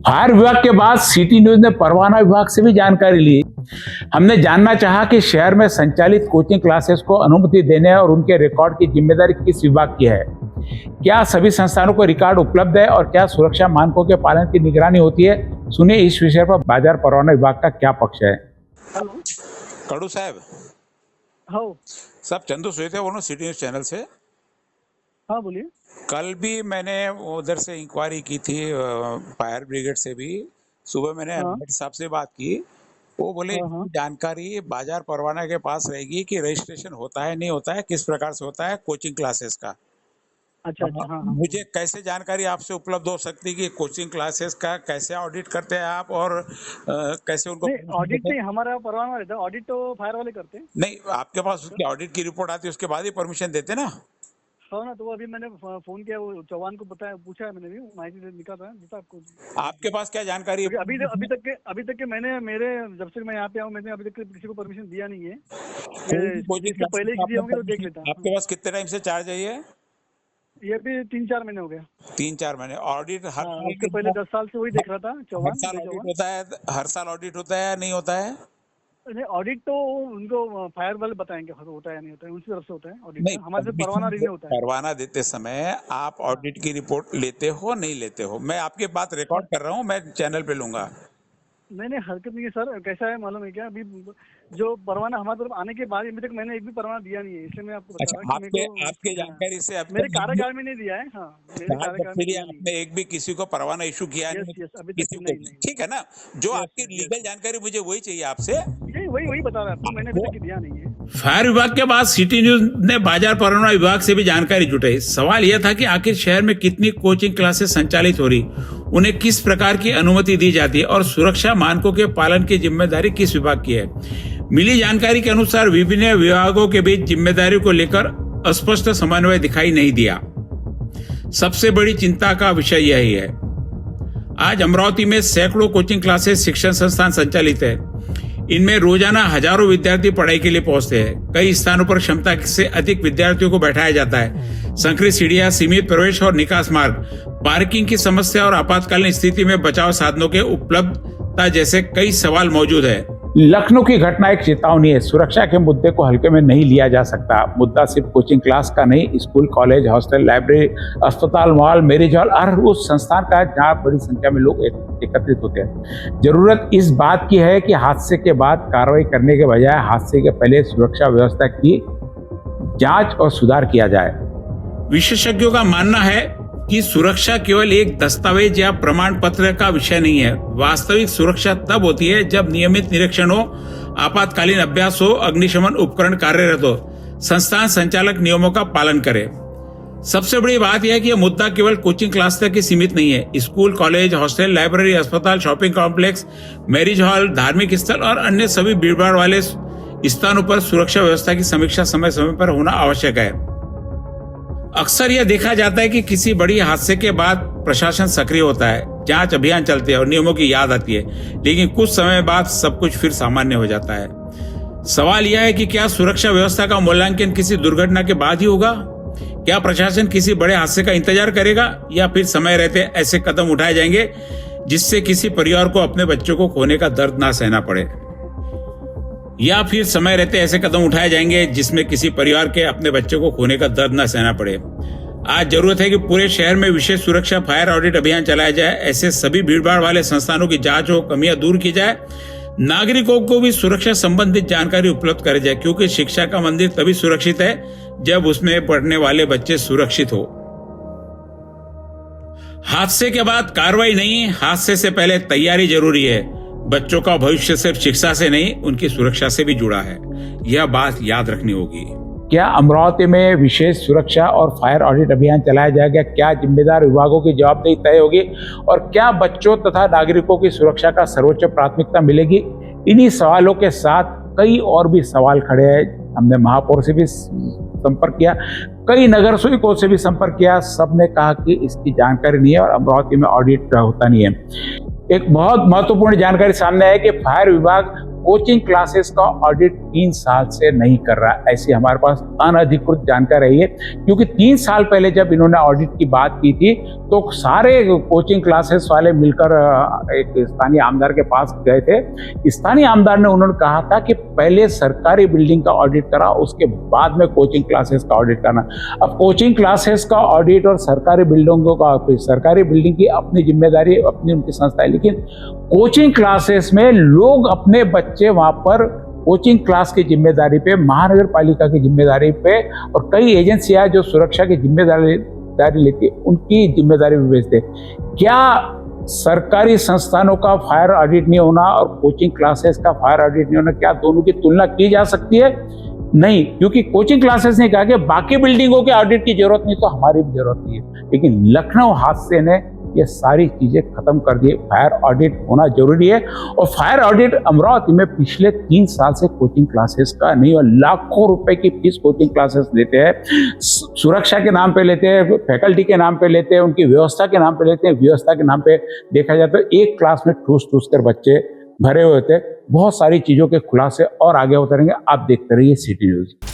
Fire विभाग के बाद सिटी न्यूज ने परवाना विभाग से भी जानकारी ली। हमने जानना चाहा कि शहर में संचालित कोचिंग क्लासेस को अनुमति देने और उनके रिकॉर्ड की जिम्मेदारी किस विभाग की है, क्या सभी संस्थानों को रिकॉर्ड उपलब्ध है और क्या सुरक्षा मानकों के पालन की निगरानी होती है। सुनिए इस विषय पर बाजार परवाना विभाग का क्या पक्ष है। हेलो कड़ू साहब, हाँ सब चंदू सोए थे वो सिटी न्यूज चैनल से। हाँ बोलिए। कल भी मैंने उधर से इंक्वायरी की थी, फायर ब्रिगेड से भी। सुबह मैंने हाँ। एडमिट साहब से बात की, वो बोले हाँ। जानकारी बाजार परवाना के पास रहेगी कि रजिस्ट्रेशन होता है नहीं होता है, किस प्रकार से होता है कोचिंग क्लासेस का। अच्छा हाँ हाँ। मुझे कैसे जानकारी आपसे उपलब्ध हो सकती है कि कोचिंग क्लासेस का कैसे ऑडिट करते हैं आप और कैसे उनको नहीं, ऑडिट नहीं, हमारा परवाना रहता है। ऑडिट तो फायर वाले करते हैं। नहीं, आपके पास उसकी ऑडिट की रिपोर्ट आती है, उसके बाद ही परमिशन देते ना। हाँ ना, तो वो अभी मैंने फोन किया, वो चौहान को बताया, पूछा है मैंने भी, माहिती निकाल रहा है देता आपको। आपके पास क्या जानकारी है? अभी तक के मैंने मेरे जब से मैं यहाँ पे आऊँ मैंने अभी तक किसी को परमिशन दिया नहीं है। कोचिंग इससे पहले किसी होंगे तो देख लेता। आपके पास कितने टाइम से चार्ज है ये भी 3-4 महीने हो गया। 3-4 महीने। ऑडिट हर साल उससे पहले 10 साल से वही देख रहा था हर चौहान। साल ऑडिट होता है? हर साल ऑडिट होता है या नहीं होता है? ऑडिट तो उनको फायर वाले बताएंगे होता है या नहीं होता है, उनकी तरफ से होता है ऑडिट। नहीं, हमारे से परवाना रिन्यू होता है। परवाना देते समय आप ऑडिट की रिपोर्ट लेते हो नहीं लेते हो? मैं आपकी बात रिकॉर्ड कर रहा हूँ, मैं चैनल पे लूंगा। नहीं हरकत नहीं है सर। कैसा है मालूम है क्या, अभी जो परवाना हमारे तरफ आने के बाद अभी तक मैंने एक भी परवाना दिया नहीं है, इसलिए मैं आपको बता रहा हूं कि आपके जानकारी से मेरे कार्यकाल में नहीं दिया है। हाँ, मेरे कार्यकाल में दिया नहीं। आपने एक भी किसी को परवाना इशू किया नहीं? अभी किसी तक को नहीं। ठीक है ना, जो आपकी लीगल जानकारी मुझे वही चाहिए आपसे। वही बता रहा हूँ, मैंने अभी तक दिया नहीं है। फायर विभाग के बाद सिटी न्यूज ने बाजार परवाना विभाग से भी जानकारी जुटाई। सवाल यह था कि आखिर शहर में कितनी कोचिंग क्लासेस संचालित हो रही, उन्हें किस प्रकार की अनुमति दी जाती है और सुरक्षा मानकों के पालन की जिम्मेदारी किस विभाग की है। मिली जानकारी के अनुसार विभिन्न विभागों के बीच जिम्मेदारी को लेकर अस्पष्ट समन्वय दिखाई नहीं दिया। सबसे बड़ी चिंता का विषय यही है। आज अमरावती में सैकड़ों कोचिंग क्लासेस शिक्षण संस्थान संचालित है। इनमें रोजाना हजारों विद्यार्थी पढ़ाई के लिए पहुंचते हैं। कई स्थानों पर क्षमता से अधिक विद्यार्थियों को बैठाया जाता है। संकरी सीढ़ियां, सीमित प्रवेश और निकास मार्ग, पार्किंग की समस्या और आपातकालीन स्थिति में बचाव साधनों के उपलब्धता जैसे कई सवाल मौजूद है। लखनऊ की घटना एक चेतावनी है। सुरक्षा के मुद्दे को हल्के में नहीं लिया जा सकता। मुद्दा सिर्फ कोचिंग क्लास का नहीं, स्कूल, कॉलेज, हॉस्टल, लाइब्रेरी, अस्पताल, मॉल, मैरिज हॉल और उस संस्थान का जहाँ बड़ी संख्या में लोग एकत्रित होते हैं। जरूरत इस बात की है कि हादसे के बाद कार्रवाई करने के बजाय हादसे के पहले सुरक्षा व्यवस्था की जांच और सुधार किया जाए। विशेषज्ञों का मानना है कि सुरक्षा केवल एक दस्तावेज या प्रमाण पत्र का विषय नहीं है। वास्तविक सुरक्षा तब होती है जब नियमित निरीक्षण हो, आपातकालीन अभ्यास हो, अग्निशमन उपकरण कार्यरत हो, संस्थान संचालक नियमों का पालन करे। सबसे बड़ी बात यह है कि यह मुद्दा केवल कोचिंग क्लास तक ही सीमित नहीं है। स्कूल, कॉलेज, हॉस्टल, लाइब्रेरी, अस्पताल, शॉपिंग कॉम्प्लेक्स, मैरिज हॉल, धार्मिक स्थल और अन्य सभी भीड़भाड़ वाले स्थानों पर सुरक्षा व्यवस्था की समीक्षा समय समय पर होना आवश्यक है। अक्सर यह देखा जाता है कि किसी बड़ी हादसे के बाद प्रशासन सक्रिय होता है, जांच अभियान चलते हैं और नियमों की याद आती है, लेकिन कुछ समय बाद सब कुछ फिर सामान्य हो जाता है। सवाल यह है कि क्या सुरक्षा व्यवस्था का मूल्यांकन किसी दुर्घटना के बाद ही होगा? क्या प्रशासन किसी बड़े हादसे का इंतजार करेगा या फिर समय रहते ऐसे कदम उठाए जाएंगे जिससे किसी परिवार को अपने बच्चों को खोने का दर्द ना सहना पड़े? या फिर समय रहते ऐसे कदम उठाए जाएंगे जिसमें किसी परिवार के अपने बच्चों को खोने का दर्द न सहना पड़े? आज जरूरत है कि पूरे शहर में विशेष सुरक्षा फायर ऑडिट अभियान चलाया जाए। ऐसे सभी भीड़भाड़ वाले संस्थानों की जांच हो, कमियां दूर की जाए, नागरिकों को भी सुरक्षा संबंधित जानकारी उपलब्ध कराई जाए, क्योंकि शिक्षा का मंदिर तभी सुरक्षित है जब उसमें पढ़ने वाले बच्चे सुरक्षित हो। हादसे के बाद कार्रवाई नहीं, हादसे से पहले तैयारी जरूरी है। बच्चों का भविष्य सिर्फ शिक्षा से नहीं, उनकी सुरक्षा से भी जुड़ा है। यह बात याद रखनी होगी। क्या अमरावती में विशेष सुरक्षा और फायर ऑडिट अभियान चलाया जाएगा? क्या जिम्मेदार विभागों की जवाबदेही तय होगी? और क्या बच्चों तथा नागरिकों की सुरक्षा का सर्वोच्च प्राथमिकता मिलेगी? इन्हीं सवालों के साथ कई और भी सवाल खड़े हैं। हमने महापौर से भी संपर्क किया, कई नगर सेवकों से भी संपर्क किया। सबने कहा कि इसकी जानकारी नहीं है और अमरावती में ऑडिट होता नहीं है। एक बहुत महत्वपूर्ण जानकारी सामने है कि फायर विभाग कोचिंग क्लासेस का ऑडिट 3 साल से नहीं कर रहा, ऐसी हमारे पास अनधिकृत जानकारी है। क्योंकि 3 साल पहले जब इन्होंने ऑडिट की बात की थी तो सारे कोचिंग क्लासेस वाले मिलकर एक स्थानीय आमदार के पास गए थे। स्थानीय आमदार ने उन्होंने कहा था कि पहले सरकारी बिल्डिंग का ऑडिट करा, उसके बाद में कोचिंग क्लासेस का ऑडिट करना। अब कोचिंग क्लासेस का ऑडिट और सरकारी बिल्डिंगों का, सरकारी बिल्डिंग की अपनी जिम्मेदारी, अपनी उनकी संस्था है, लेकिन कोचिंग क्लासेस में लोग अपने बच्चे वहां पर कोचिंग क्लास की जिम्मेदारी पे, महानगर पालिका की जिम्मेदारी पे और कई एजेंसियां जो सुरक्षा की जिम्मेदारी लेती है उनकी जिम्मेदारी भी भेजते। क्या सरकारी संस्थानों का फायर ऑडिट नहीं होना और कोचिंग क्लासेस का फायर ऑडिट नहीं होना, क्या दोनों की तुलना की जा सकती है? नहीं, क्योंकि कोचिंग क्लासेस ने कहा कि बाकी बिल्डिंगों के ऑडिट की जरूरत नहीं, तो हमारी भी जरूरत नहीं है। लेकिन लखनऊ हादसे ने ये सारी चीजें खत्म कर दी। फायर ऑडिट होना जरूरी है और फायर ऑडिट अमरावती में पिछले 3 साल से कोचिंग क्लासेस का नहीं और लाखों रुपए की फीस कोचिंग क्लासेस लेते हैं। सुरक्षा के नाम पे लेते हैं, फैकल्टी के नाम पे लेते हैं, उनकी व्यवस्था के नाम पे लेते हैं। व्यवस्था के नाम पे देखा जाए तो एक क्लास में ठूस कर बच्चे भरे हुए होते हैं। बहुत सारी चीजों के खुलासे और आगे होते रहेंगे। आप देखते रहिए सिटी न्यूज।